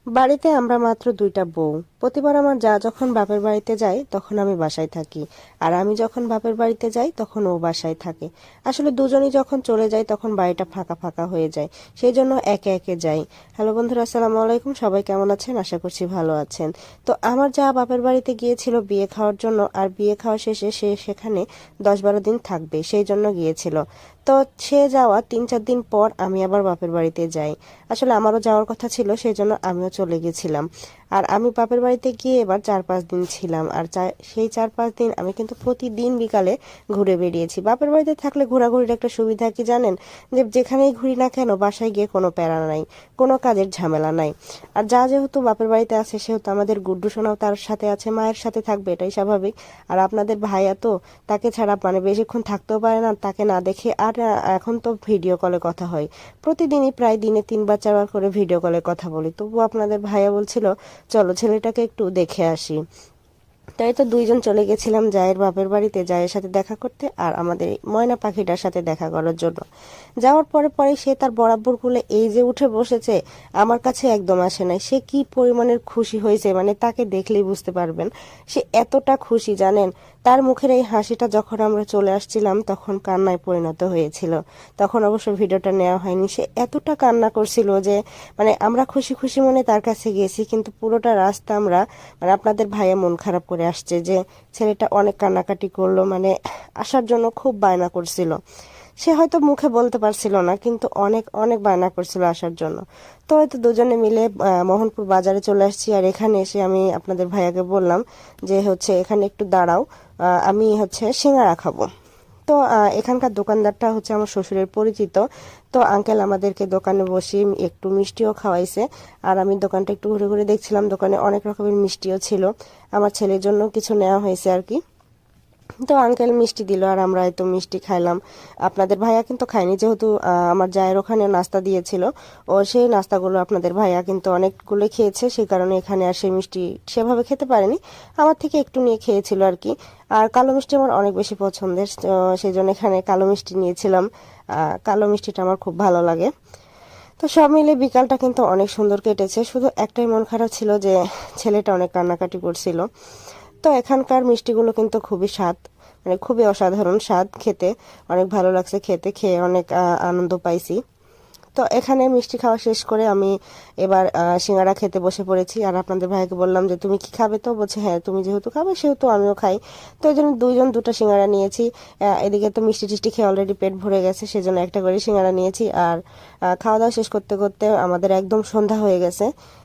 বাড়িতে আমরা মাত্র দুইটা বউ। প্রতিবার আমার যা যখন বাপের বাড়িতে যায় তখন আমি বাসায় থাকি, আর আমি যখন বাপের বাড়িতে যাই তখন ও বাসায় থাকে। আসলে দুজনই যখন চলে যায় তখন বাড়িটা ফাঁকা ফাঁকা হয়ে যায়, সেই জন্য একে একে যাই। হ্যালো বন্ধুরা, আসসালামু আলাইকুম। সবাই কেমন আছেন? আশা করছি ভালো আছেন। তো আমার যা বাপের বাড়িতে গিয়েছিল বিয়ে খাওয়ার জন্য, আর বিয়ে খাওয়া শেষে সে সেখানে 10-12 দিন থাকবে, সেই জন্য গিয়েছিল। তো সে যাওয়া 3-4 দিন পর আমি আবার বাপের বাড়িতে যাই। আসলে আমারও যাওয়ার কথা ছিল, সেই জন্য আমিও চলে গেছিলাম। আর আমি বাপের বাড়িতে গিয়ে এবার 4-5 দিন ছিলাম। আর সেই 4-5 দিন আমি কিন্তু প্রতিদিন বিকালে ঘুরে বেরিয়েছি। বাপের বাড়িতে থাকলে ঘোরাঘুরির একটা সুবিধা কি জানেন? যে যেখানেই ঘুরি না কেন বাসায় গিয়ে কোনো প্যারা নাই, কোনো কাজের ঝামেলা নাই। আর যা যেহেতু বাপের বাড়িতে আছে সেহেতু আমাদের গুড্ডু সোনাও তার সাথে আছে, মায়ের সাথে থাকবে, এটাই স্বাভাবিক। আর আপনাদের ভাইয়া তো তাকে ছাড়া মানে বেশিক্ষণ থাকতেও পারে না, তাকে না দেখে। আর এখন তো ভিডিও কলে কথা হয়, প্রতিদিনই প্রায় দিনে 3-4 বার করে ভিডিও কলে কথা বলি। তবুও আপনাদের ভাইয়া বলছিল চলো ছেলেটাকে একটু দেখে আসি। তাই তো দুইজন চলে গেছিলাম জায়ের বাপের বাড়িতে, জায়ের সাথে দেখা করতে আর আমাদের এই ময়না পাখিটার সাথে দেখা করার জন্য। যাওয়ার পরে পরে সে তার বরাবর কুলে এই যে উঠে বসেছে, আমার কাছে একদম আসে নাই। সে কি পরিমাণের খুশি হয়েছে, মানে তাকে দেখলেই বুঝতে পারবেন। সে এতটা খুশি জানেন, তার মুখের এই হাসিটা যখন আমরা চলে আসছিলাম তখন কান্নায় পরিণত হয়েছিল। তখন অবশ্য ভিডিওটা নেওয়া হয়নি। সে এতটা কান্না করছিল যে মানে আমরা খুশি খুশি মনে তার কাছে গেছি, কিন্তু পুরোটা রাস্তা আমরা মানে আপনাদের ভাইয়া মন খারাপ করে আসছে যে ছেলেটা অনেক কান্নাকাটি করলো, মানে আসার জন্য খুব বায়না করছিল। সে হয়তো মুখে বলতে পারছিল না, কিন্তু অনেক অনেক বায়না করছিল আসার জন্য। তো হয়তো দুজনে মিলে মোহনপুর বাজারে চলে আসছি। আর এখানে এসে আমি আপনাদের ভাইয়াকে বললাম যে হচ্ছে এখানে একটু দাঁড়াও, আমি হচ্ছে সিঙ্গারা খাবো। তো এখানকার দোকানদারটা হচ্ছে আমার শ্বশুরের পরিচিত। তো আঙ্কেল আমাদেরকে দোকানে বসে একটু মিষ্টিও খাওয়াইছে। আর আমি দোকানটা একটু ঘুরে ঘুরে দেখছিলাম, দোকানে অনেক রকমের মিষ্টিও ছিল। আমার ছেলের জন্য কিছু নেওয়া হয়েছে আর কি। তো আঙ্কেল মিষ্টি দিল আর আমরা তো মিষ্টি খাইলাম। আপনাদের ভাইয়া কিন্তু খায়নি, যেহেতু আমার জায়ের ওখানে নাস্তা দিয়েছিল। ও সেই নাস্তাগুলো আপনাদের ভাইয়া কিন্তু অনেকগুলো খেয়েছে, সেই কারণে এখানে আর সেই মিষ্টি সেভাবে খেতে পারেনি। আমার থেকে একটু নিয়ে খেয়েছিল আর কি। আর কালো মিষ্টি আমার অনেক বেশি পছন্দের, তো সেই জন্য এখানে কালো মিষ্টি নিয়েছিলাম। কালো মিষ্টিটা আমার খুব ভালো লাগে। তো সব মিলে বিকালটা কিন্তু অনেক সুন্দর কেটেছে। শুধু একটাই মন খারাপ ছিল যে ছেলেটা অনেক কান্নাকাটি করছিল। তো এখানকার মিষ্টিগুলো কিন্তু খুবই স্বাদ, মানে খুবই অসাধারণ স্বাদ খেতে। অনেক ভালো লাগছে খেতে, খেয়ে অনেক আনন্দ পাইছি। তো এখানে মিষ্টি খাওয়া শেষ করে আমি এবার সিঙ্গারা খেতে বসে পড়েছি। আর আপনাদের ভাইকে বললাম যে তুমি কি খাবে? তো বলছে হ্যাঁ, তুমি যেহেতু খাবে সেহেতু আমিও খাই। তো এই জন্য দুইজন দুটো সিঙ্গারা নিয়েছি। এদিকে তো মিষ্টি টিষ্টি খেয়ে অলরেডি পেট ভরে গেছে, সেজন্য একটা করে সিঙ্গারা নিয়েছি। আর খাওয়া দাওয়া শেষ করতে করতে আমাদের একদম সন্ধ্যা হয়ে গেছে।